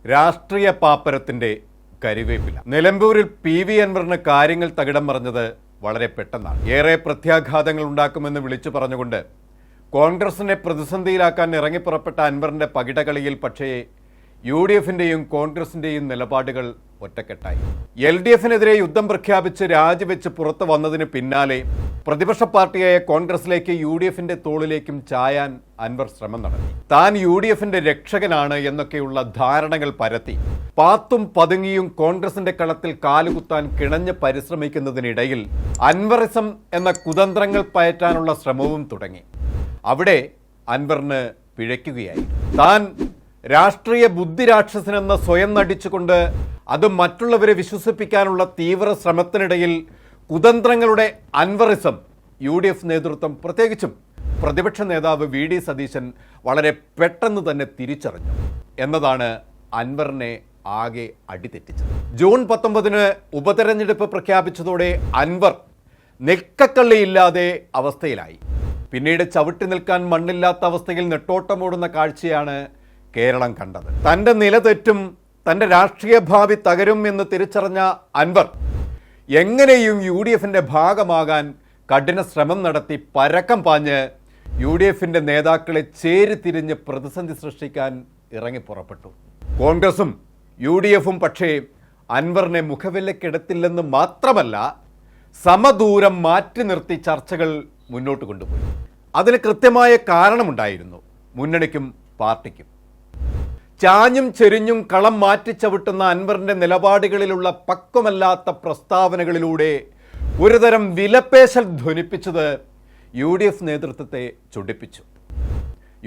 രാഷ്ട്രീയ പാപ്പരത്തിന്റെ കരിവേപ്പില. നിലമ്പൂരിൽ PV അൻവറിന് കാര്യങ്ങൾ തകിടം മറിഞ്ഞത് വളരെ പെട്ടെന്നാണ്. ഏറെ പ്രത്യാഘാതങ്ങൾ ഉണ്ടാക്കുമെന്ന് വിളിച്ചു പറഞ്ഞുകൊണ്ട് കോൺഗ്രസിനെ പ്രതിസന്ധിയിലാക്കാൻ ഇറങ്ങിപ്പുറപ്പെട്ട അൻവറിന്റെ പകിടകളിയിൽ പക്ഷേ UDFന്റെയും കോൺഗ്രസിന്റെയും നിലപാടുകൾ ഒറ്റക്കെട്ടായി. LDFനെതിരെ യുദ്ധം പ്രഖ്യാപിച്ച് രാജിവെച്ച് പുറത്തു വന്നതിന് പിന്നാലെ പ്രതിപക്ഷ പാർട്ടിയായ കോൺഗ്രസിലേക്ക് UDFന്റെ തോളിലേക്കും ചായാൻ അൻവർ ശ്രമം നടത്തി. താൻ UDFന്റെ രക്ഷകനാണ് എന്നൊക്കെയുള്ള ധാരണകൾ പരത്തി പാത്തും പതുങ്ങിയും കോൺഗ്രസിന്റെ കളത്തിൽ കാലുകുത്താൻ കിണഞ്ഞ് പരിശ്രമിക്കുന്നതിനിടയിൽ അൻവറിസം എന്ന കുതന്ത്രങ്ങൾ പയറ്റാനുള്ള ശ്രമവും തുടങ്ങി. അവിടെ അൻവറിന് പിഴയ്ക്കുകയായി. താൻ രാഷ്ട്രീയ ബുദ്ധിരാക്ഷസനെന്ന് സ്വയം നടിച്ചുകൊണ്ട് അത് മറ്റുള്ളവരെ വിശ്വസിപ്പിക്കാനുള്ള തീവ്ര ശ്രമത്തിനിടയിൽ കുതന്ത്രങ്ങളുടെ അൻവറിസം UDF നേതൃത്വം, പ്രത്യേകിച്ചും പ്രതിപക്ഷ നേതാവ് VD സതീശൻ വളരെ പെട്ടെന്ന് തന്നെ തിരിച്ചറിഞ്ഞു എന്നതാണ് അൻവറിനെ ആകെ അടിതെറ്റിച്ചത്. ജൂൺ 19 ഉപതെരഞ്ഞെടുപ്പ് പ്രഖ്യാപിച്ചതോടെ അൻവർ നെക്കക്കള്ളിയില്ലാതെ അവസ്ഥയിലായി. പിന്നീട് ചവിട്ടി നിൽക്കാൻ മണ്ണില്ലാത്ത അവസ്ഥയിൽ നെട്ടോട്ടമോടുന്ന കാഴ്ചയാണ് കേരളം കണ്ടത്. തൻ്റെ നില തെറ്റും തൻ്റെ രാഷ്ട്രീയ ഭാവി തകരും എന്ന് തിരിച്ചറിഞ്ഞ അൻവർ എങ്ങനെയും UDFന്റെ ഭാഗമാകാൻ കഠിന ശ്രമം നടത്തി പരക്കം പാഞ്ഞ് UDFന്റെ നേതാക്കളെ ചേരിതിരിഞ്ഞ് പ്രതിസന്ധി സൃഷ്ടിക്കാൻ ഇറങ്ങിപ്പുറപ്പെട്ടു. കോൺഗ്രസും UDFും പക്ഷേ അൻവറിനെ മുഖവിലക്കെടുത്തില്ലെന്ന് മാത്രമല്ല, സമദൂരം മാറ്റി നിർത്തി ചർച്ചകൾ മുന്നോട്ട് കൊണ്ടുപോയി. അതിന് കൃത്യമായ കാരണമുണ്ടായിരുന്നു. മുന്നണിക്കും പാർട്ടിക്കും ചാഞ്ഞും ചെരിഞ്ഞും കളം മാറ്റിച്ചവിട്ടുന്ന അൻവറിന്റെ നിലപാടുകളിലുള്ള പക്വമല്ലാത്ത പ്രസ്താവനകളിലൂടെ ഒരുതരം വിലപേശൽ ധ്വനിപ്പിച്ചത് UDF നേതൃത്വത്തെ ചൊടിപ്പിച്ചു.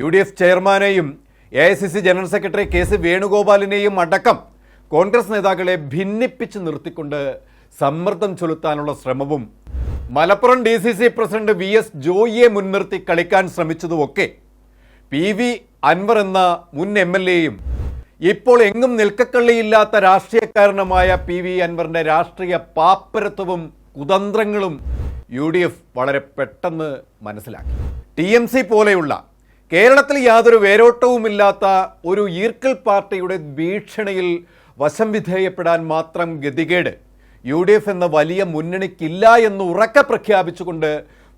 UDF ചെയർമാനെയും AICC general secretary KC വേണുഗോപാലിനെയും അടക്കം കോൺഗ്രസ് നേതാക്കളെ ഭിന്നിപ്പിച്ച് നിർത്തിക്കൊണ്ട് സമ്മർദ്ദം ചെലുത്താനുള്ള ശ്രമവും മലപ്പുറം DCC പ്രസിഡന്റ് VS ജോയിയെ മുൻനിർത്തി കളിക്കാൻ ശ്രമിച്ചതുമൊക്കെ PV അൻവർ എന്ന മുൻ MLAയും ഇപ്പോൾ എങ്ങും നിൽക്കക്കള്ളിയില്ലാത്ത രാഷ്ട്രീയക്കാരനുമായ PV അൻവറിന്റെ രാഷ്ട്രീയ പാപ്പരത്വവും കുതന്ത്രങ്ങളും UDF വളരെ പെട്ടെന്ന് മനസ്സിലാക്കി. TMC പോലെയുള്ള കേരളത്തിൽ യാതൊരു വേരോട്ടവുമില്ലാത്ത ഒരു ഈർക്കൽ പാർട്ടിയുടെ ഭീഷണിയിൽ വശം വിധേയപ്പെടാൻ മാത്രം ഗതികേട് UDF എന്ന വലിയ മുന്നണിക്കില്ല എന്ന് ഉറക്കെ പ്രഖ്യാപിച്ചുകൊണ്ട്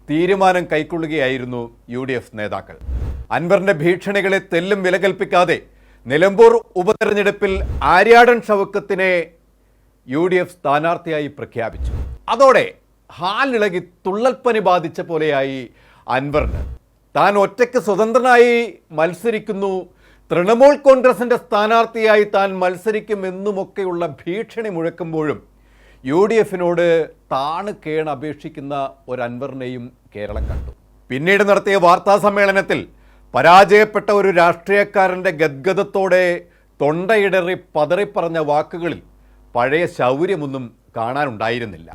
തീരുമാനം കൈക്കൊള്ളുകയായിരുന്നു UDF നേതാക്കൾ. അൻവറിന്റെ ഭീഷണികളെ തെല്ലും വില കൽപ്പിക്കാതെ നിലമ്പൂർ ഉപതെരഞ്ഞെടുപ്പിൽ ആര്യാടൻ ഷൗക്കത്തിനെ UDF സ്ഥാനാർത്ഥിയായി പ്രഖ്യാപിച്ചു. അതോടെ ഹാലിളകി തുള്ളൽപ്പനി ബാധിച്ച പോലെയായി അൻവറിന്. താൻ ഒറ്റയ്ക്ക് സ്വതന്ത്രനായി മത്സരിക്കുന്നു, തൃണമൂൽ കോൺഗ്രസിന്റെ സ്ഥാനാർത്ഥിയായി താൻ മത്സരിക്കുമെന്നുമൊക്കെയുള്ള ഭീഷണി മുഴക്കുമ്പോഴും UDFനോട് താണ് കേണ് അപേക്ഷിക്കുന്ന ഒരു അൻവറിനെയും കേരളം കണ്ടു. പിന്നീട് നടത്തിയ വാർത്താ സമ്മേളനത്തിൽ പരാജയപ്പെട്ട ഒരു രാഷ്ട്രീയക്കാരൻ്റെ ഗദ്ഗതത്തോടെ തൊണ്ടയിടറി പതറിപ്പറഞ്ഞ വാക്കുകളിൽ പഴയ ശൗര്യമൊന്നും കാണാനുണ്ടായിരുന്നില്ല.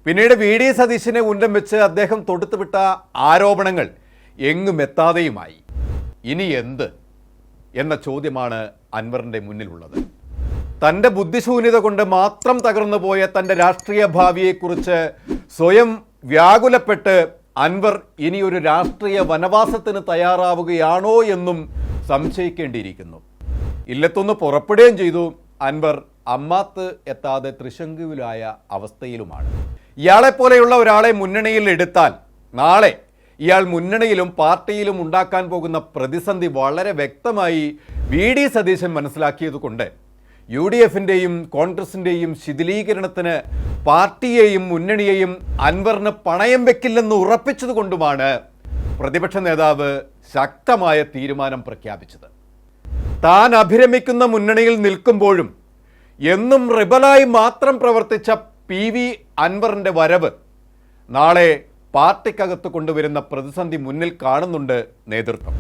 പിന്നീട് VD സതീശനെ ഉന്നം വെച്ച് അദ്ദേഹം തൊടുത്തുവിട്ട ആരോപണങ്ങൾ എങ്ങും എത്താതെയുമായി. ഇനി എന്ത് എന്ന ചോദ്യമാണ് അൻവറിൻ്റെ മുന്നിലുള്ളത്. തൻ്റെ ബുദ്ധിശൂന്യത കൊണ്ട് മാത്രം തകർന്നു പോയ തൻ്റെ രാഷ്ട്രീയ ഭാവിയെക്കുറിച്ച് സ്വയം വ്യാകുലപ്പെട്ട് അൻവർ ഇനിയൊരു രാഷ്ട്രീയ വനവാസത്തിന് തയ്യാറാവുകയാണോ എന്നും സംശയിക്കേണ്ടിയിരിക്കുന്നു. ഇല്ലത്തൊന്ന് പുറപ്പെടുകയും ചെയ്തു. അൻവർ അമ്മാത്ത് എത്താതെ ത്രിശങ്കുവിലായ അവസ്ഥയിലുമാണ്. ഇയാളെപ്പോലെയുള്ള ഒരാളെ മുന്നണിയിൽ എടുത്താൽ നാളെ ഇയാൾ മുന്നണിയിലും പാർട്ടിയിലും ഉണ്ടാക്കാൻ പോകുന്ന പ്രതിസന്ധി വളരെ വ്യക്തമായി VD സതീശൻ മനസ്സിലാക്കിയതുകൊണ്ട് UDFന്റെയും കോൺഗ്രസിന്റെയും ശിഥിലീകരണത്തിന് പാർട്ടിയെയും മുന്നണിയെയും അൻവറിന് പണയം വെക്കില്ലെന്ന് ഉറപ്പിച്ചതുകൊണ്ടുമാണ് പ്രതിപക്ഷ നേതാവ് ശക്തമായ തീരുമാനം പ്രഖ്യാപിച്ചത്. താൻ അഭിരമിക്കുന്ന മുന്നണിയിൽ നിൽക്കുമ്പോഴും എന്നും റിബലായി മാത്രം പ്രവർത്തിച്ച PV അൻവറിന്റെ വരവ് നാളെ പാർട്ടിക്കകത്ത് കൊണ്ടുവരുന്ന പ്രതിസന്ധി മുന്നിൽ കാണുന്നുണ്ട് നേതൃത്വം.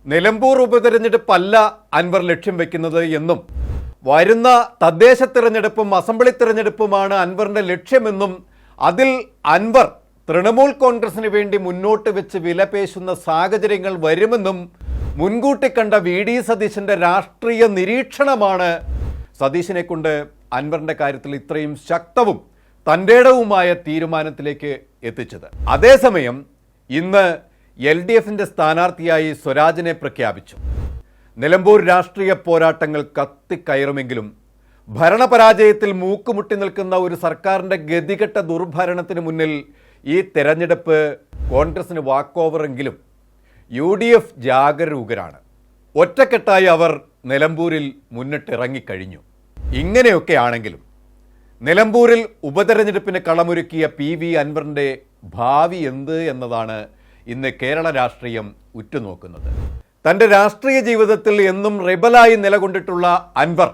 നിലമ്പൂർ ഉപതെരഞ്ഞെടുപ്പല്ല അൻവർ ലക്ഷ്യം വെക്കുന്നത് എന്നും വരുന്ന തദ്ദേശ തിരഞ്ഞെടുപ്പും അസംബ്ലി തിരഞ്ഞെടുപ്പുമാണ് അൻവറിന്റെ ലക്ഷ്യമെന്നും അതിൽ അൻവർ തൃണമൂൽ കോൺഗ്രസിന് വേണ്ടി മുന്നോട്ട് വെച്ച് വിലപേശുന്ന സാഹചര്യങ്ങൾ വരുമെന്നും മുൻകൂട്ടി കണ്ട VD സതീശന്റെ രാഷ്ട്രീയ നിരീക്ഷണമാണ് സതീശനെ കൊണ്ട് അൻവറിന്റെ കാര്യത്തിൽ ഇത്രയും ശക്തവും തൻ്റെടവുമായ തീരുമാനത്തിലേക്ക് എത്തിച്ചത്. അതേസമയം ഇന്ന് LDFന്റെ സ്ഥാനാർത്ഥിയായി സ്വരാജിനെ പ്രഖ്യാപിച്ചു. നിലമ്പൂർ രാഷ്ട്രീയ പോരാട്ടങ്ങൾ കത്തിക്കയറുമെങ്കിലും ഭരണപരാജയത്തിൽ മൂക്കുമുട്ടി നിൽക്കുന്ന ഒരു സർക്കാരിൻ്റെ ഗതികെട്ട ദുർഭരണത്തിന് മുന്നിൽ ഈ തെരഞ്ഞെടുപ്പ് കോൺഗ്രസിന് വാക്കോവറെങ്കിലും UDF ജാഗരൂകരാണ്. ഒറ്റക്കെട്ടായി അവർ നിലമ്പൂരിൽ മുന്നിട്ടിറങ്ങിക്കഴിഞ്ഞു. ഇങ്ങനെയൊക്കെ ആണെങ്കിലും നിലമ്പൂരിൽ ഉപതെരഞ്ഞെടുപ്പിന് കളമൊരുക്കിയ PV അൻവറിൻ്റെ ഭാവി എന്ത് എന്നതാണ് ഇന്ന് കേരള രാഷ്ട്രീയം ഉറ്റുനോക്കുന്നത്. തൻ്റെ രാഷ്ട്രീയ ജീവിതത്തിൽ എന്നും റിബലായി നിലകൊണ്ടിട്ടുള്ള അൻവർ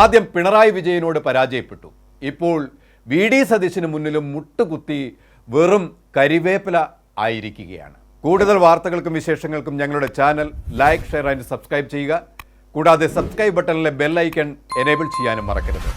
ആദ്യം പിണറായി വിജയനോട് പരാജയപ്പെട്ടു. ഇപ്പോൾ VD സതീശന് മുന്നിലും മുട്ടുകുത്തി വെറും കരിവേപ്പില ആയിരിക്കുകയാണ്. കൂടുതൽ വാർത്തകൾക്കും വിശേഷങ്ങൾക്കും ഞങ്ങളുടെ channel like, share and subscribe ചെയ്യുക. കൂടാതെ സബ്സ്ക്രൈബ് ബട്ടണിലെ ബെൽ ഐക്കൺ എനേബിൾ ചെയ്യാനും മറക്കരുത്.